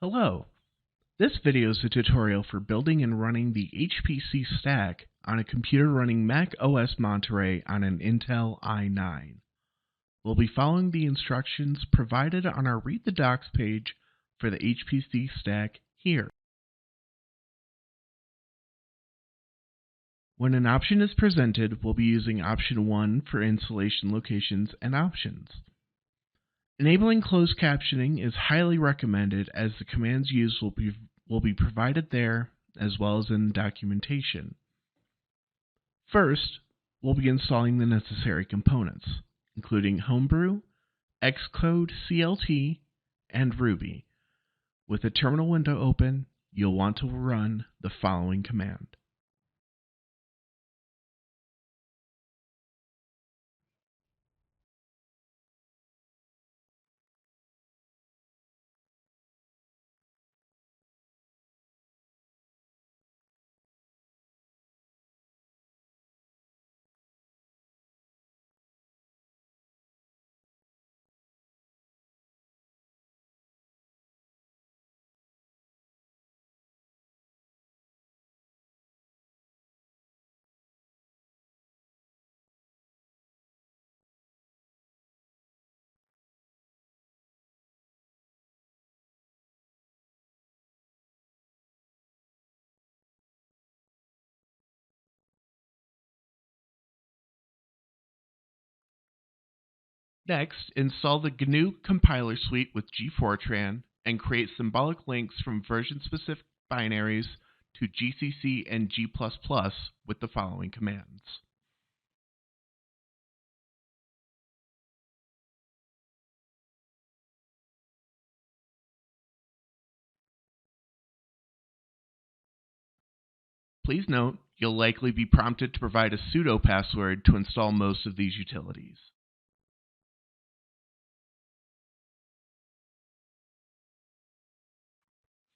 Hello, this video is a tutorial for building and running the HPC stack on a computer running MacOS Monterey on an Intel i9. We'll be following the instructions provided on our Read the Docs page for the HPC stack here. When an option is presented, we'll be using option 1 for installation locations and options. Enabling closed captioning is highly recommended as the commands used will be provided there as well as in the documentation. First, we'll be installing the necessary components, including Homebrew, Xcode CLT, and Ruby. With the terminal window open, you'll want to run the following command. Next, install the GNU compiler suite with gfortran and create symbolic links from version-specific binaries to GCC and G++ with the following commands. Please note, you'll likely be prompted to provide a sudo password to install most of these utilities.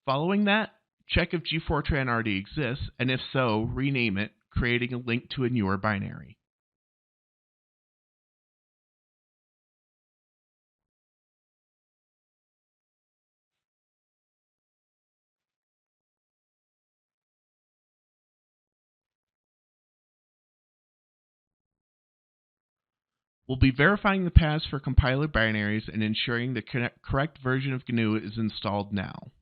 Following that, check if gfortran already exists, and if so, rename it, creating a link to a newer binary. We'll be verifying the paths for compiler binaries and ensuring the correct version of GNU is installed now.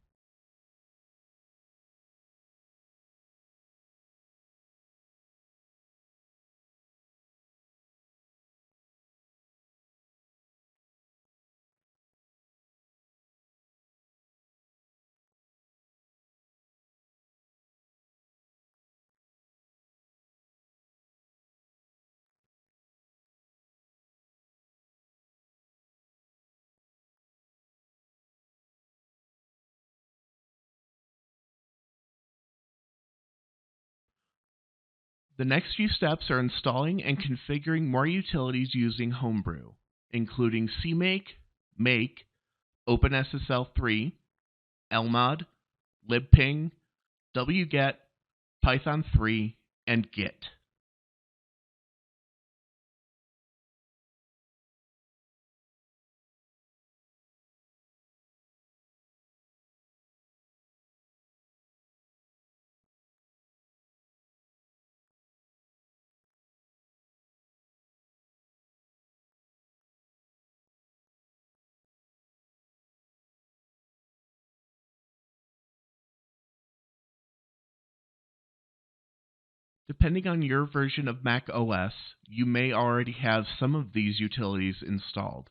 The next few steps are installing and configuring more utilities using Homebrew, including CMake, Make, OpenSSL3, lmod, libping, wget, Python 3, and Git. Depending on your version of Mac OS, you may already have some of these utilities installed.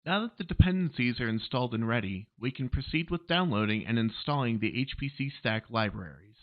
Now that the dependencies are installed and ready, we can proceed with downloading and installing the HPC-Stack libraries.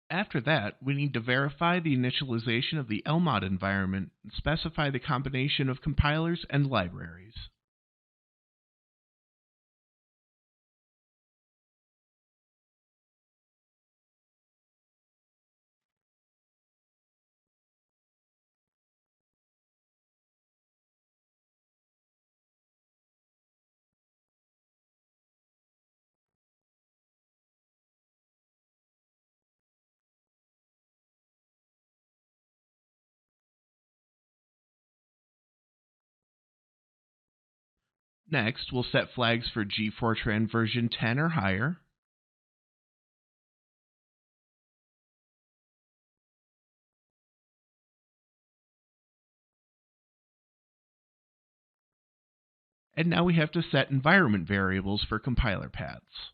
After that, we need to verify the initialization of the LMOD environment and specify the combination of compilers and libraries. Next, we'll set flags for G-Fortran version 10 or higher. And now we have to set environment variables for compiler paths.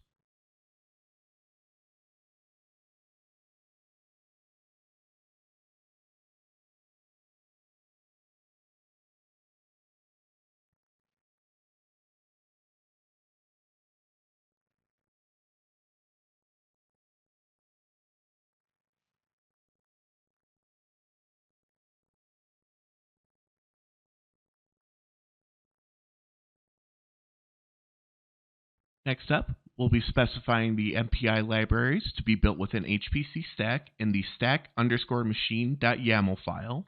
Next up, we'll be specifying the MPI libraries to be built within HPC-Stack in the stack_machine.yaml file.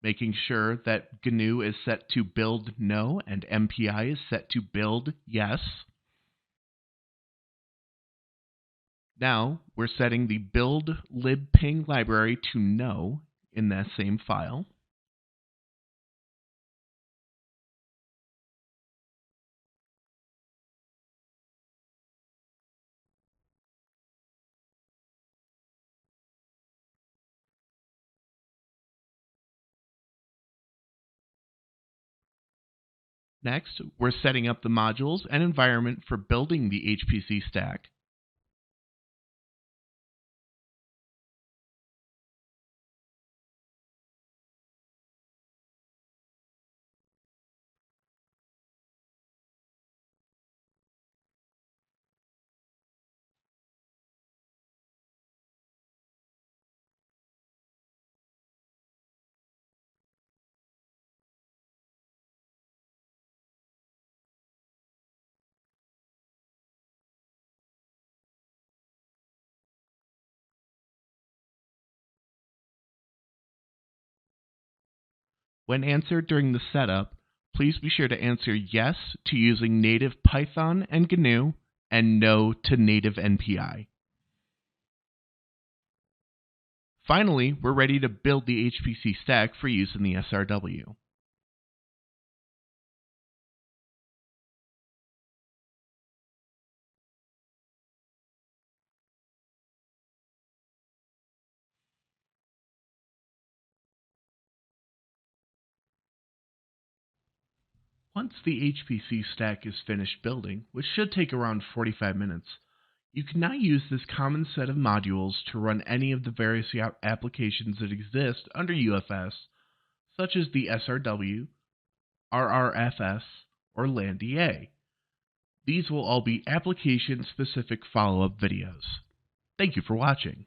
Making sure that GNU is set to build no and MPI is set to build yes. Now we're setting the build libping library to no in that same file. Next, we're setting up the modules and environment for building the HPC stack. When answered during the setup, please be sure to answer yes to using native Python and GNU and no to native NPI. Finally, we're ready to build the HPC stack for use in the SRW. Once the HPC stack is finished building, which should take around 45 minutes, you can now use this common set of modules to run any of the various applications that exist under UFS, such as the SRW, RRFS, or LANDA. These will all be application-specific follow-up videos. Thank you for watching.